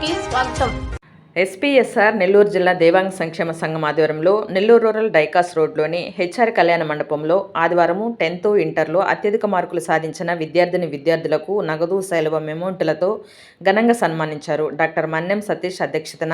కి స్వాగతం. ఎస్పీఎస్ఆర్ నెల్లూరు జిల్లా దేవాంగ సంక్షేమ సంఘం ఆధ్వర్యంలో నెల్లూరు రూరల్ డైకాస్ రోడ్లోని హెచ్ఆర్ కళ్యాణ మండపంలో ఆదివారం 10th ఇంటర్లో అత్యధిక మార్కులు సాధించిన విద్యార్థులకు నగదు సెలవు అమౌంట్లతో ఘనంగా సన్మానించారు. డాక్టర్ మన్నెం సతీష్ అధ్యక్షతన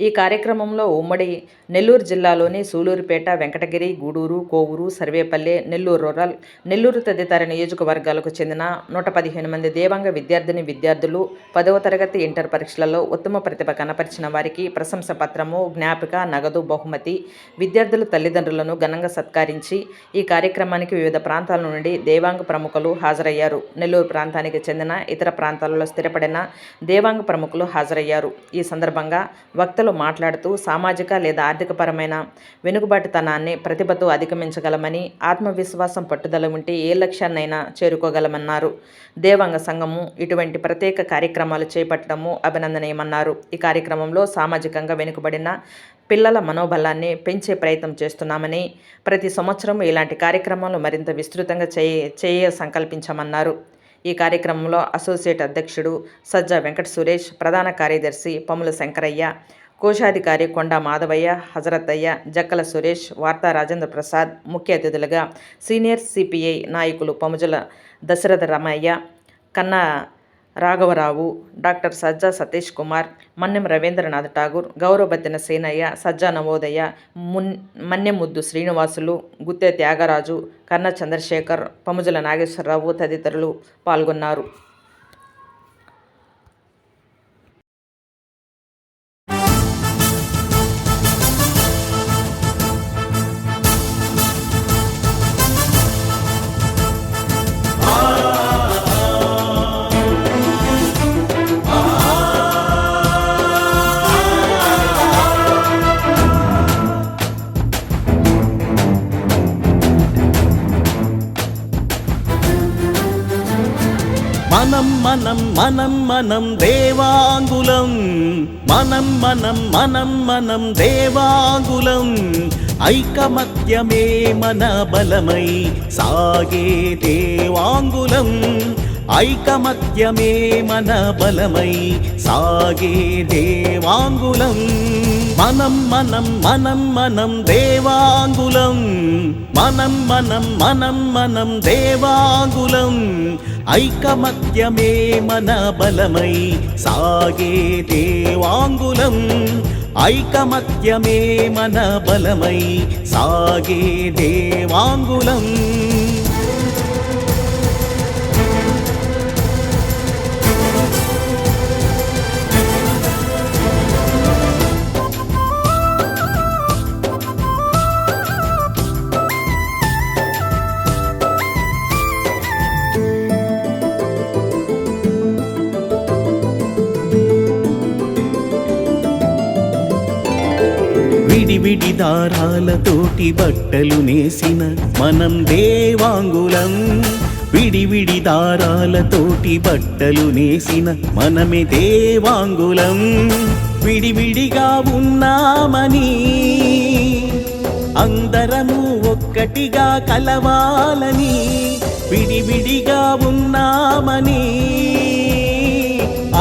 ఈ కార్యక్రమంలో ఉమ్మడి నెల్లూరు జిల్లాలోని సూలూరుపేట, వెంకటగిరి, గూడూరు, కోవూరు, సర్వేపల్లె, నెల్లూరు రూరల్, నెల్లూరు తదితర నియోజకవర్గాలకు చెందిన 115 మంది దేవాంగ విద్యార్థులు 10వ తరగతి ఇంటర్ పరీక్షలలో ఉత్తమ ప్రతిభ కనపరిచిన వారికి ప్రశంస పత్రము, జ్ఞాపిక, నగదు బహుమతి విద్యార్థుల తల్లిదండ్రులను ఘనంగా సత్కరించి ఈ కార్యక్రమానికి వివిధ ప్రాంతాల నుండి దేవాంగ ప్రముఖులు హాజరయ్యారు. నెల్లూరు ప్రాంతానికి చెందిన ఇతర ప్రాంతాలలో స్థిరపడిన దేవాంగ ప్రముఖులు హాజరయ్యారు. ఈ సందర్భంగా వక్తలు మాట్లాడుతూ సామాజిక లేదా ఆర్థికపరమైన వెనుకబాటుతనాన్ని ప్రతిభతో అధిగమించగలమని, ఆత్మవిశ్వాసం, పట్టుదల ఉంటే ఏ లక్ష్యాన్నైనా చేరుకోగలమన్నారు. దేవాంగ సంఘము ఇటువంటి ప్రత్యేక కార్యక్రమాలు చేపట్టడము అభినందనీయమన్నారు. ఈ కార్యక్రమంలో సామాజికంగా వెనుకబడిన పిల్లల మనోబలాన్ని పెంచే ప్రయత్నం చేస్తున్నామని, ప్రతి సంవత్సరం ఇలాంటి కార్యక్రమాలు మరింత విస్తృతంగా చేయ సంకల్పించామన్నారు. ఈ కార్యక్రమంలో అసోసియేట్ అధ్యక్షుడు సజ్జా వెంకట సురేష్, ప్రధాన కార్యదర్శి పముల శంకరయ్య, కోశాధికారి కొండా మాధవయ్య, హజరత్తయ్య, జక్కల సురేష్, వార్తా రాజేంద్ర ప్రసాద్ ముఖ్య అతిథులుగా సీనియర్ సిపిఐ నాయకులు పముజల దశరథ రమయ్య, కన్నా రాఘవరావు, డాక్టర్ సజ్జా సతీష్ కుమార్, మన్నెం రవీంద్రనాథ్ ఠాగూర్, గౌరవబత్తిన సేనయ్య, సజ్జా నవోదయ, మన్నెముద్దు శ్రీనివాసులు, గుత్తె త్యాగరాజు, కన్న చంద్రశేఖర్, పముజల నాగేశ్వరరావు తదితరులు పాల్గొన్నారు. మనం దేవాంగులం, మనం దేవాంగులం. ఐకమత్యమే మన బలమై సాగే దేవాంగులం, ఐకమత్యమే మన బలమై సాగే దేవాంగులం. మనం దేవాంగులం, మనం దేవాంగులం. ఐకమత్యమే మన బలమై సాగే దేవాంగులం, ఐకమత్యమే మన బలమై సాగే దేవాంగులం. విడి దారాలతోటి బట్టలు నేసిన మనం దేవాంగులం, విడి దారాలతోటి బట్టలు నేసిన మనమే దేవాంగులం. విడివిడిగా ఉన్నామని అందరము ఒక్కటిగా కలవాలని, విడివిడిగా ఉన్నామని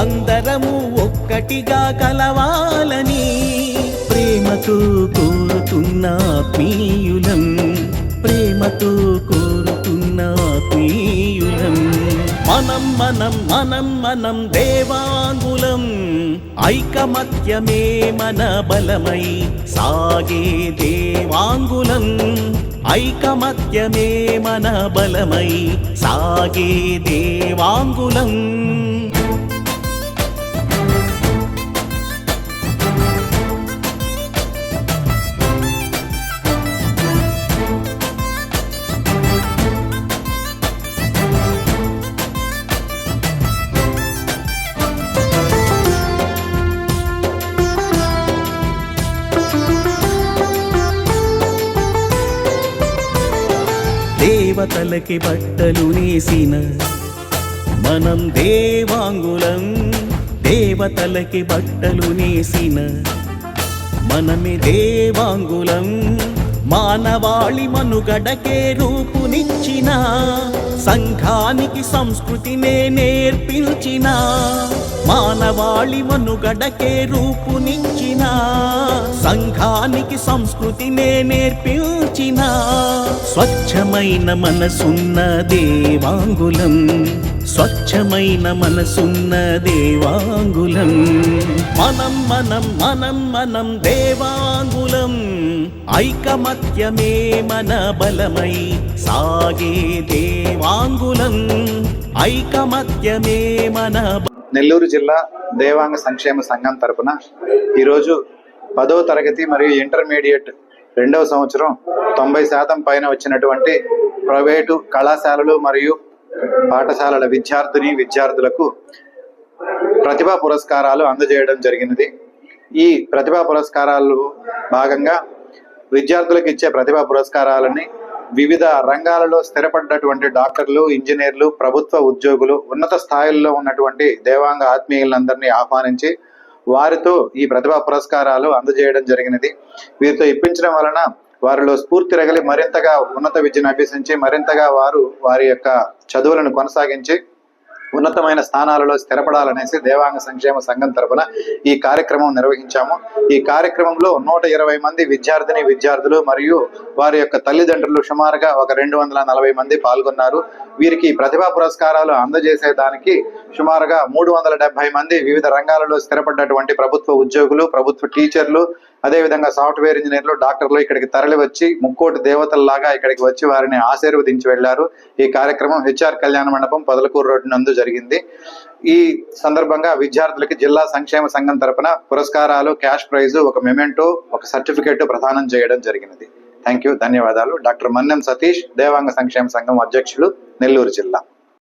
అందరము ఒక్కటిగా కలవాలని ప్రేమతో కోరుతున్న ఆత్మీయులం, ప్రేమతో కోరుతున్న ఆత్మీయులం. మనం దేవాంగులం, ఐకమత్యమే మన బలమై సాగే దేవాంగులం, ఐకమత్యమే మన బలమై సాగే దేవాంగులం. దేవతలకి బట్టలు నేసిన మనం దేవాంగులం, దేవతలకి బట్టలు నేసిన మనమే దేవాంగులం, మానవాళి మనుగడకే రూపునిచ్చిన సంఘానికి సంస్కృతినే నేర్పించిన మానవాళి మనుగడకే రూపునిచ్చిన సంఘానికి సంస్కృతినే నేర్పించిన స్వచ్ఛమైన మనసున్న దేవాంగులం స్వచ్ఛమైన మనసున్న దేవాంగులం మనం మనం మనం మనం దేవాంగులం ఐకమత్యమే మన బలమై సాగే దేవాంగులం ఐకమత్యమే మన నెల్లూరు జిల్లా దేవాంగ సంక్షేమ సంఘం తరపున ఈరోజు 10వ తరగతి మరియు ఇంటర్మీడియట్ 2వ సంవత్సరం 90% పైన వచ్చినటువంటి ప్రైవేటు కళాశాలలు మరియు పాఠశాలల విద్యార్థులకు ప్రతిభా పురస్కారాలు అందజేయడం జరిగినది. ఈ ప్రతిభా పురస్కారాలు భాగంగా విద్యార్థులకు ఇచ్చే ప్రతిభా పురస్కారాలని వివిధ రంగాలలో స్థిరపడ్డటువంటి డాక్టర్లు, ఇంజనీర్లు, ప్రభుత్వ ఉద్యోగులు, ఉన్నత స్థాయిల్లో ఉన్నటువంటి దేవాంగ ఆత్మీయులందరినీ ఆహ్వానించి వారితో ఈ ప్రతిభా పురస్కారాలు అందజేయడం జరిగినది. వీరితో ఇప్పించడం వలన వారిలో స్ఫూర్తి రగిలి మరింతగా ఉన్నత విద్యను అభ్యసించి మరింతగా వారి యొక్క చదువులను కొనసాగించి ఉన్నతమైన స్థానాలలో స్థిరపడాలనేసి దేవాంగ సంక్షేమ సంఘం తరపున ఈ కార్యక్రమం నిర్వహించాము. ఈ కార్యక్రమంలో 120 మంది విద్యార్థులు మరియు వారి యొక్క తల్లిదండ్రులు సుమారుగా ఒక 240 మంది పాల్గొన్నారు. వీరికి ప్రతిభా పురస్కారాలు అందజేసేదానికి సుమారుగా 370 మంది వివిధ రంగాలలో స్థిరపడ్డటువంటి ప్రభుత్వ ఉద్యోగులు, ప్రభుత్వ టీచర్లు, అదేవిధంగా సాఫ్ట్వేర్ ఇంజనీర్లు, డాక్టర్లు ఇక్కడికి తరలి వచ్చి ముక్కోటి దేవతల్లాగా ఇక్కడికి వచ్చి వారిని ఆశీర్వదించి వెళ్లారు. ఈ కార్యక్రమం హెచ్ఆర్ కళ్యాణ మండపం పొదలకూరు రోడ్డు నందు జరిగింది. ఈ సందర్భంగా విద్యార్థులకి జిల్లా సంక్షేమ సంఘం తరపున పురస్కారాలు, క్యాష్ ప్రైజ్, ఒక మెమెంటో, ఒక సర్టిఫికేట్ ప్రదానం చేయడం జరిగినది. థ్యాంక్ యూ, ధన్యవాదాలు. డాక్టర్ మన్నెం సతీష్, దేవాంగ సంక్షేమ సంఘం అధ్యక్షులు, నెల్లూరు జిల్లా.